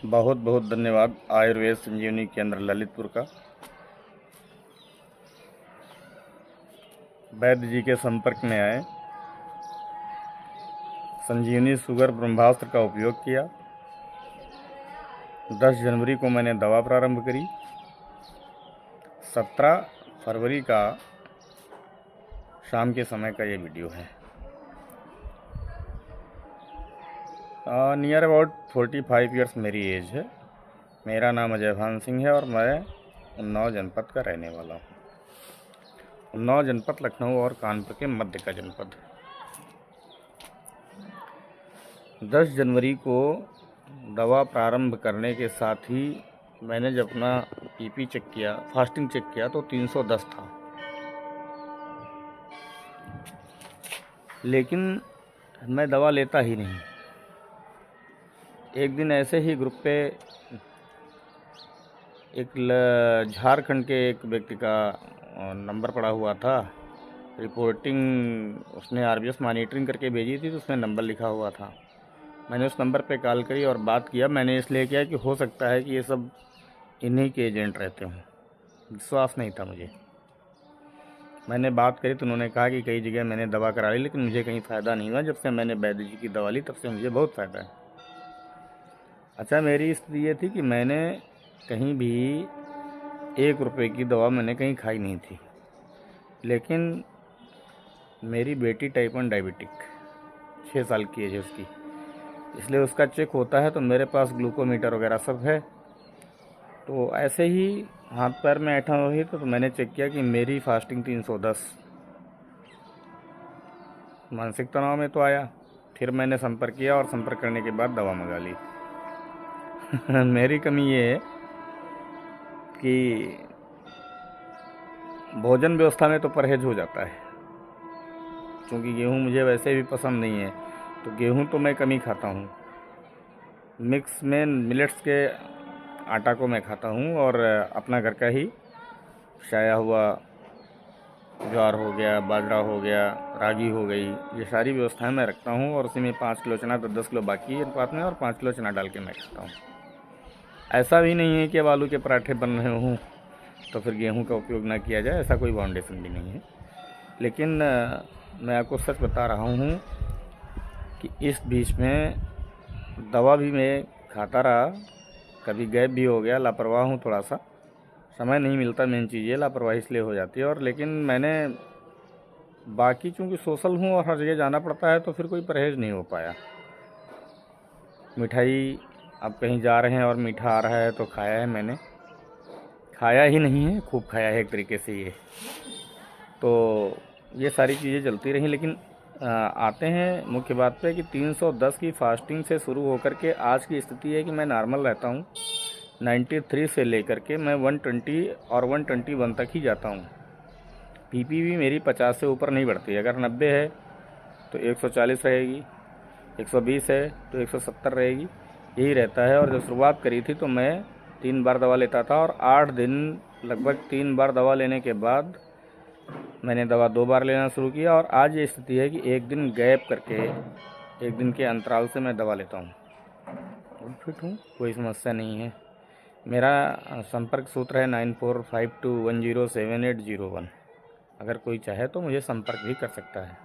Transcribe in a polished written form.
बहुत बहुत धन्यवाद आयुर्वेद संजीवनी केंद्र ललितपुर का। वैद्य जी के संपर्क में आए, संजीवनी शुगर ब्रह्मास्त्र का उपयोग किया। 10 जनवरी को मैंने दवा प्रारंभ करी। 17 फरवरी का शाम के समय का ये वीडियो है। नियर अबाउट 45 ईयर्स मेरी एज है। मेरा नाम अजय भान सिंह है और मैं उन्नाव जनपद का रहने वाला हूँ। उन्नाव जनपद लखनऊ और कानपुर के मध्य का जनपद। 10 जनवरी को दवा प्रारंभ करने के साथ ही मैंने जब अपना पीपी चेक किया, फास्टिंग चेक किया तो 310 था। लेकिन मैं दवा लेता ही नहीं। एक दिन ऐसे ही ग्रुप पे एक झारखंड के एक व्यक्ति का नंबर पड़ा हुआ था। रिपोर्टिंग उसने आरबीएस मॉनिटरिंग करके भेजी थी, तो उसमें नंबर लिखा हुआ था। मैंने उस नंबर पे कॉल करी और बात किया। मैंने इसलिए किया कि हो सकता है कि ये सब इन्हीं के एजेंट रहते हों। विश्वास नहीं था मुझे। मैंने बात करी तो उन्होंने कहा कि कई जगह मैंने दवा करा ली लेकिन मुझे कहीं फ़ायदा नहीं हुआ। जब से मैंने वैद्य जी की दवा ली तब से मुझे बहुत फ़ायदा है। अच्छा, मेरी स्थिति ये थी कि मैंने कहीं भी 1 रुपये की दवा मैंने कहीं खाई नहीं थी। लेकिन मेरी बेटी टाइप 1 डायबिटिक, 6 साल की एज है उसकी, इसलिए उसका चेक होता है तो मेरे पास ग्लूकोमीटर वगैरह सब है। तो ऐसे ही हाथ पैर में ऐठन हो रही तो मैंने चेक किया कि मेरी फास्टिंग 310। मानसिक तनाव में तो आया। फिर मैंने संपर्क किया और संपर्क करने के बाद दवा मंगा ली। मेरी कमी ये है कि भोजन व्यवस्था में तो परहेज हो जाता है, क्योंकि गेहूँ मुझे वैसे भी पसंद नहीं है। तो गेहूँ तो मैं कम ही खाता हूँ। मिक्स में मिलेट्स के आटा को मैं खाता हूँ और अपना घर का ही छाया हुआ ज्वार हो गया, बाजरा हो गया, रागी हो गई, ये सारी व्यवस्थाएं मैं रखता हूँ। और उसी में 5 किलो चना तो 10 किलो बाकी है अनुपात में और 5 किलो चना डाल के मैं खाता हूँ। ऐसा भी नहीं है कि अब आलू के पराठे बन रहे हों तो फिर गेहूं का उपयोग ना किया जाए, ऐसा कोई बाउंडेशन भी नहीं है। लेकिन मैं आपको सच बता रहा हूँ कि इस बीच में दवा भी मैं खाता रहा, कभी गैप भी हो गया। लापरवाह हूँ, थोड़ा सा समय नहीं मिलता, मेन चीज़ ये लापरवाही इसलिए हो जाती है। और लेकिन मैंने बाकी चूँकि सोशल हूँ और हर जगह जाना पड़ता है तो फिर कोई परहेज़ नहीं हो पाया। मिठाई, अब कहीं जा रहे हैं और मीठा आ रहा है तो खाया है मैंने, खाया ही नहीं है, खूब खाया है एक तरीके से ये। तो ये सारी चीज़ें चलती रहीं। लेकिन आते हैं मुख्य बात पे कि 310 की फास्टिंग से शुरू होकर के आज की स्थिति है कि मैं नॉर्मल रहता हूँ। 93 से लेकर के मैं 120 और 121 तक ही जाता हूँ। पीपी भी मेरी 50 से ऊपर नहीं बढ़ती। अगर 90 है तो 140 रहेगी, 120 है तो 170 रहेगी, यही रहता है। और जब शुरुआत करी थी तो मैं 3 बार दवा लेता था और 8 दिन लगभग 3 बार दवा लेने के बाद मैंने दवा 2 बार लेना शुरू किया। और आज ये स्थिति है कि एक दिन गैप करके, एक दिन के अंतराल से मैं दवा लेता हूँ। फिट हूँ, कोई समस्या नहीं है। मेरा संपर्क सूत्र है 9452107801। अगर कोई चाहे तो मुझे संपर्क भी कर सकता है।